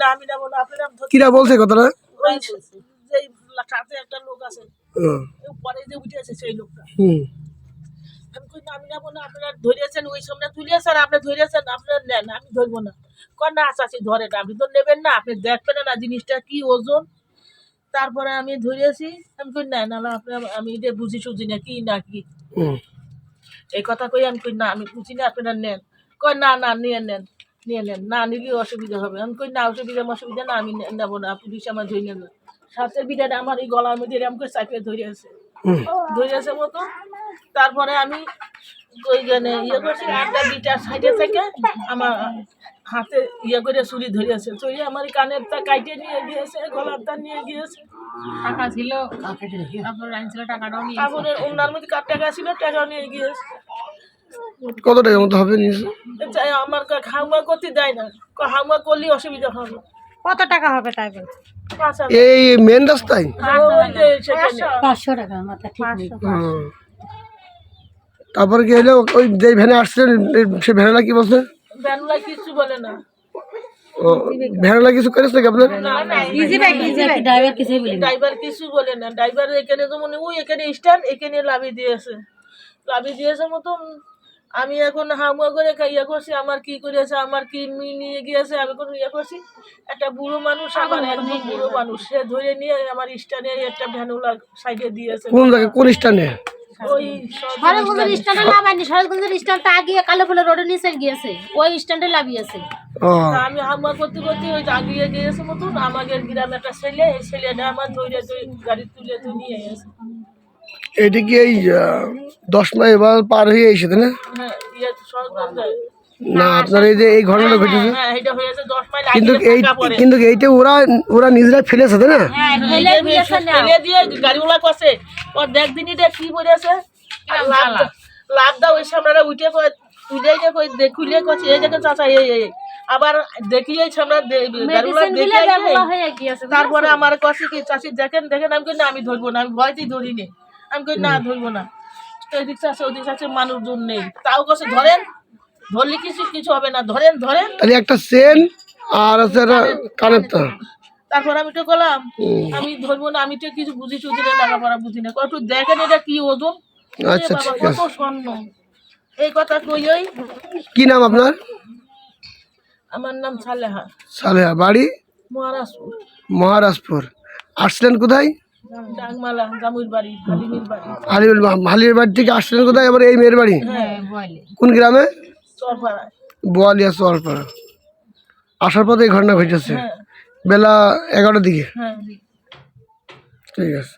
না আমি যাবো না, আপনারা কিরা বলছে কথাটা? ওই যেই সাথে একটা লোক আছে পরে যে উঠে আছে সেই লোকটা। আমি কই না আমি যাবো না, আপনারা ধরিয়েছেন ওই সামনে তুলিয়েছেন, আপনি ধরিয়েছেন আপনারা নেন, আমি ধরবো না। কর না আচ্ছা ধরেন, আপনি তো নেবেন না, আপনি দেখবেন না জিনিসটা কি ওজন। তারপরে আমি ধরিয়েছি, আমি কই না না আপনার আমি এটা বুঝি সুঝি না কি না কি এই কথা কই। আমি কই না আমি বুঝি না, আপনারা নেন। কয় না না নিয়ে নেন, নিয়ে নেন, না নিলে অসুবিধা হবে। আমি কই না অসুবিধা না, আমি নেবো না, পুলিশ আমার ধরে নেবে। সাথে বিটাটা আমার এই গলার মধ্যে এরকম করে চাপিয়ে ধরিয়েছে মতো। তারপরে আমি ওইখানে করছি, একটা বিটা সাইডে থেকে আমার হাতে করে চুরি ধরিয়েছে, চুরি আমার কানেরটা কাটে নিয়ে গিয়েছে, গলারটা নিয়ে গিয়েছে। টাকা ছিল, আপনার আইন ছিল, টাকাটাও নিয়ে তারপরে ওনার মধ্যে কার টাকা ছিল, টাকাও নিয়ে গিয়েছে। কত টাকার মতো হবে নিয়েছে? আমার হাউমা করতে দেয় না, হাউমা করলে অসুবিধা হবে। কত টাকা হবে তাই বলছে? এই মেন রাস্তায় 500 টাকা মাথা ঠিক নেই। তারপরে কি হলো? ওই যে ভ্যানে আসছিলেন সে ভ্যানলা কি বলছে? ভ্যানলা কিছু বলে না। ভ্যানলা কিছু করেছে নাকি আপনার? ড্রাইভার কিছু বলে না। ড্রাইভার এখানে যেমন ওই এখানে স্ট্যান্ড, এখানে লাভি দিয়েছে মতন। আমি এখন হামুয়া করে করছি, আমার কি করেছে, আমার কি নিয়ে গিয়েছে, আমি কোনো করছি। একটা বুড়ো মানুষ, আমার একদম বুড়ো মানুষ, সে ধরে নিয়ে আমার স্ট্যান্ডে একটা ভ্যানুলা সাইডে দিয়েছে। কোন জায়গায়, কোন স্ট্যান্ডে? ওই সরজগঞ্জের স্ট্যান্ডে লাগায়নি, সরজগঞ্জের স্ট্যান্ডটা আগে কালোফুলা রোডের নিচে গিয়েছে, ওই স্ট্যান্ডে লাভিয়েছে। আমি হামুয়া করতে ওই আগিয়ে গিয়েছে মতন। আমাদের গ্রামে একটা ছেলে, এই ছেলেটা আমার ধরে গাড়ি তুলে নিয়ে গেছে। এটা কি এই 10 মাইল এবার পার হয়ে এসেছে না? না আপনার এই যে এই ঘটনাটা ঘটেছে, কিন্তু এইটা ওরা নিজেরা ফেলেছে তাই না? ফেলে দিয়ে গাড়িওয়ালা করছে ওর দেখ দিনই কি বলেছে, লাভ দাও ওই সামনে উঠে তুলে খুলে করছে এই জায়গায় চাচা এই আবার দেখিয়ে সামনে তারপরে আমার কাছে কি চাষি দেখেন আমি কই না আমি ধরবো না, আমি ভয়তেই ধরিনি। আমি কই না ধরবো না, এদিক চাষে ওদিক চাষে মানুষজন নেই, তাও কাছে ধরেন, ধরলে কিছু হবে না, ধরেন তাহলে একটা চেন আর আছে কানেরটা। তারপর আমি তো বললাম আমি ধরবো না, আমি তো কিছু বুঝি সুঝি না, লেখাপড়া বুঝি না, একটু দেখেন এটা কি ওজন। আচ্ছা ঠিক আছে, কত স্বর্ণ এই কথা কই। কি নাম আপনার? আমার নাম সালেহা। সালেহা, বাড়ি মহারাজপুর। আসছিলেন কোথায়? ডাকমালা, জামুর বাড়ি, হালির বাড়ি থেকে আসছিলেন কোথায়? আবার এই মেয়ের বাড়ি কোন গ্রামে? বোয়ালিয়া চরপাড়া। আসার পথে এই ঘটনা ঘটেছে বেলা 11টার দিকে। ঠিক আছে।